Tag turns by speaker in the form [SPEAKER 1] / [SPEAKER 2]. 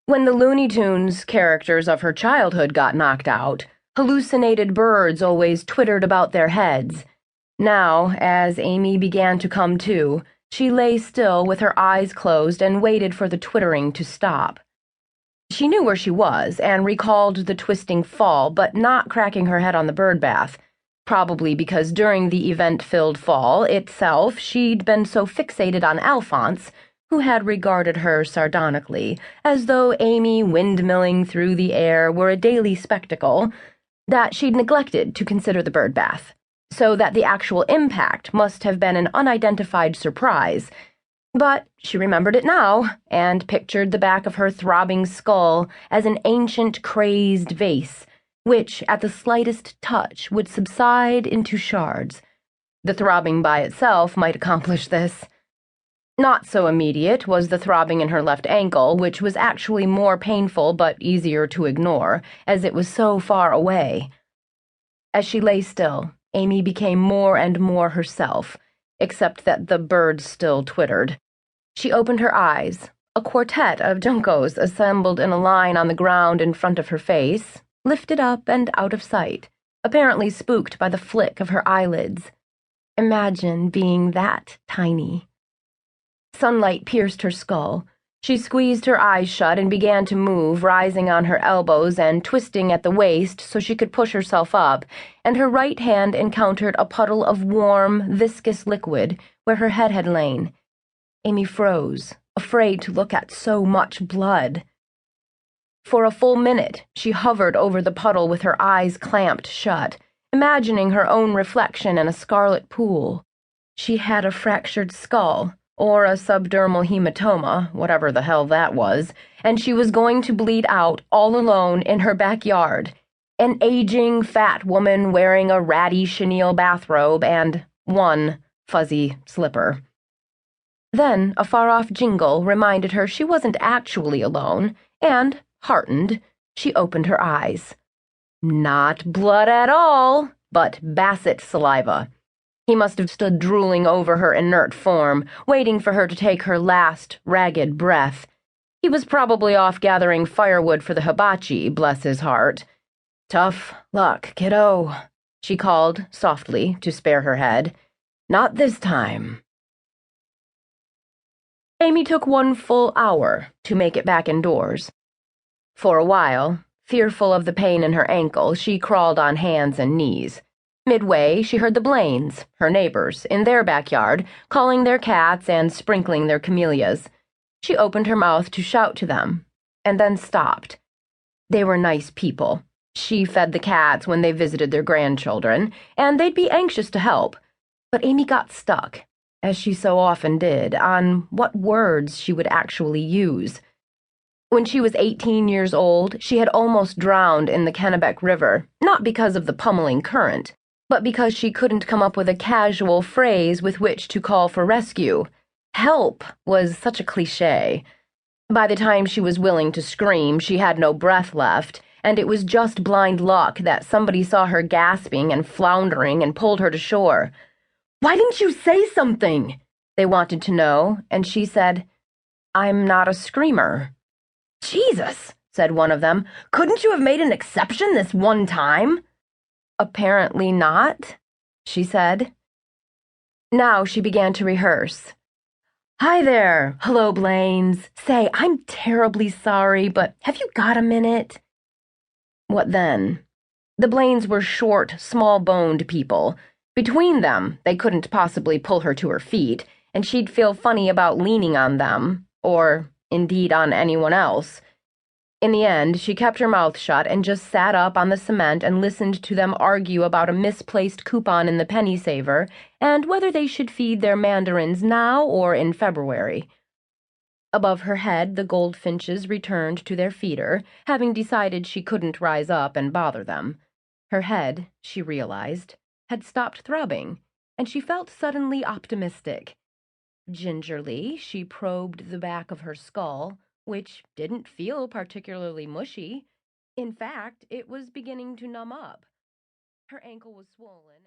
[SPEAKER 1] When the Looney Tunes characters of her childhood got knocked out, hallucinated birds always twittered about their heads. Now, as Amy began to come to, she lay still with her eyes closed and waited for the twittering to stop. She knew where she was and recalled the twisting fall, but not cracking her head on the bird bath, probably because during the event-filled fall itself she'd been so fixated on Alphonse, who had regarded her sardonically, as though Amy windmilling through the air were a daily spectacle, that she'd neglected to consider the bird bath, so that the actual impact must have been an unidentified surprise. But she remembered it now, and pictured the back of her throbbing skull as an ancient crazed vase, which, at the slightest touch, would subside into shards. The throbbing by itself might accomplish this. Not so immediate was the throbbing in her left ankle, which was actually more painful but easier to ignore, as it was so far away. As she lay still, Amy became more and more herself, except that the birds still twittered. She opened her eyes. A quartet of juncos assembled in a line on the ground in front of her face, lifted up and out of sight, apparently spooked by the flick of her eyelids. Imagine being that tiny. Sunlight pierced her skull. She squeezed her eyes shut and began to move, rising on her elbows and twisting at the waist so she could push herself up, and her right hand encountered a puddle of warm, viscous liquid where her head had lain. Amy froze, afraid to look at so much blood. For a full minute, she hovered over the puddle with her eyes clamped shut, imagining her own reflection in a scarlet pool. She had a fractured skull, or a subdermal hematoma, whatever the hell that was, and she was going to bleed out all alone in her backyard, an aging, fat woman wearing a ratty chenille bathrobe and one fuzzy slipper. Then a far-off jingle reminded her she wasn't actually alone, and, heartened, she opened her eyes. Not blood at all, but Bassett saliva. He must have stood drooling over her inert form, waiting for her to take her last, ragged breath. He was probably off gathering firewood for the hibachi, bless his heart. Tough luck, kiddo, she called, softly, to spare her head. Not this time. Amy took 1 full hour to make it back indoors. For a while, fearful of the pain in her ankle, she crawled on hands and knees. Midway, she heard the Blaines, her neighbors, in their backyard, calling their cats and sprinkling their camellias. She opened her mouth to shout to them, and then stopped. They were nice people. She fed the cats when they visited their grandchildren, and they'd be anxious to help. But Amy got stuck, as she so often did, on what words she would actually use. When she was 18 years old, she had almost drowned in the Kennebec River, not because of the pummeling current, but because she couldn't come up with a casual phrase with which to call for rescue. Help was such a cliché. By the time she was willing to scream, she had no breath left, and it was just blind luck that somebody saw her gasping and floundering and pulled her to shore. "Why didn't you say something?" they wanted to know, and she said, "I'm not a screamer." "Jesus," said one of them, "couldn't you have made an exception this one time?" "Apparently not," she said. Now she began to rehearse. "Hi there. Hello, Blaines. Say, I'm terribly sorry, but have you got a minute?" What then? The Blaines were short, small-boned people. Between them, they couldn't possibly pull her to her feet, and she'd feel funny about leaning on them, or, indeed, on anyone else. In the end, she kept her mouth shut and just sat up on the cement and listened to them argue about a misplaced coupon in the penny saver and whether they should feed their mandarins now or in February. Above her head, the goldfinches returned to their feeder, having decided she couldn't rise up and bother them. Her head, she realized, had stopped throbbing, and she felt suddenly optimistic. Gingerly, she probed the back of her skull, which didn't feel particularly mushy. In fact, it was beginning to numb up. Her ankle was swollen.